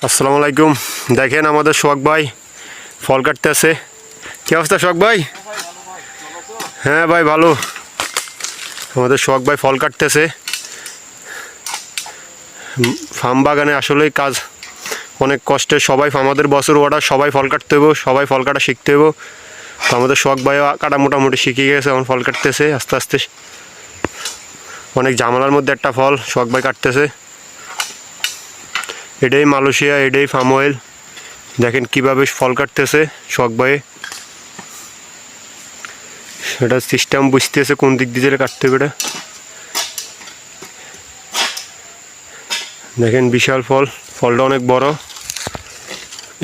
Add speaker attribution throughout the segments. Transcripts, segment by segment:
Speaker 1: আসসালামু আলাইকুম। দেখেন আমাদের সোহাগ ভাই ফল কাটতে আছে। কি অবস্থা সোহাগ ভাই? হ্যাঁ ভাই ভালো। আমাদের সোহাগ ভাই ফল কাটতেছে। ফার্ম বাগানে আসলেই কাজ অনেক কষ্টের। সবাই আমাদের বছর অর্ডার, সবাই ফল কাটতে হইব, সবাই ফল কাটা শিখতে হইব। তো আমাদের সোহাগ ভাইও কাটা মোটামুটি শিখে গেছে, এখন ফল কাটতেছে আস্তে আস্তে। অনেক ঝামেলার মধ্যে একটা ফল সোহাগ ভাই কাটতেছে। এটাই মালয়েশিয়া, এটাই ফার্ম অয়েল। দেখেন কিভাবে ফল কাটতেছে সোহাগ ভাই। সেটা সিস্টেম বুঝতেছে কোন দিক দিয়ে কাটতে হবে। এটা দেখেন বিশাল ফল, ফলটা অনেক বড়।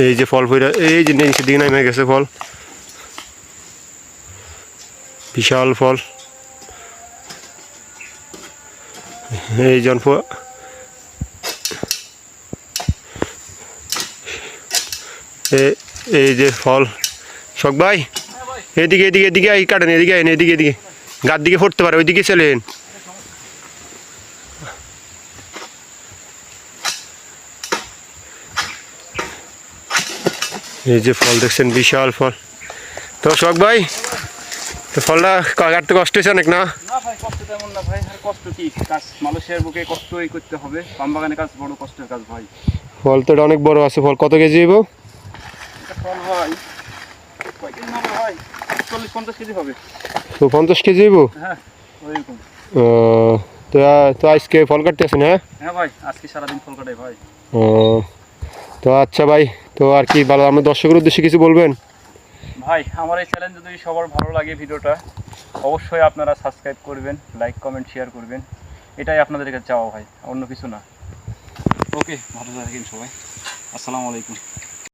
Speaker 1: এই যে ফল ফইরা, এই যে নিচের দিকে নেমে গেছে ফল, বিশাল ফল। এই জনপ এই যে ফল। শখ ভাই এদিকে এদিকে এদিকে এই কাটেন, এদিকে আইন, এদিকে এদিকে গার দিকে ফুটতে পারে, ওইদিকে চলেন। এই যে ফল দেখছেন, বিশাল ফল। তো শখ ভাই, তো ফলটা কাটতে কষ্ট হয়েছে অনেক না?
Speaker 2: না ভাই, কষ্ট তেমন না ভাই। আর কষ্ট কি, কাজ মালয়েশিয়ার বুকে কষ্টই করতে হবে। পাম বাগানের কাজ বড় কষ্টের কাজ ভাই।
Speaker 1: ফল তো এটা অনেক বড় আছে। ফল কত কেজি হইব?
Speaker 2: এটা ফল ভাই কয় কেজি হবে ভাই? 40-50 কেজি হবে।
Speaker 1: তো 50 কেজি হইব?
Speaker 2: হ্যাঁ ওইরকম।
Speaker 1: ও, তো তো আজকে ফল কাটতে আছেন? হ্যাঁ
Speaker 2: হ্যাঁ ভাই, আজকে সারাদিন ফল কাটাই ভাই।
Speaker 1: ও, তো আচ্ছা ভাই, তো আর কি ভালো, আমার দর্শকের উদ্দেশ্যে কিছু বলবেন?
Speaker 2: ভাই আমার এই চ্যালেঞ্জ যদি সবার ভালো লাগে ভিডিওটা, অবশ্যই আপনারা সাবস্ক্রাইব করবেন, লাইক কমেন্ট শেয়ার করবেন। এটাই আপনাদের কাছে চাওয়া ভাই, অন্য কিছু না। ওকে, ভালো থাকেন সবাই। আসসালামু আলাইকুম।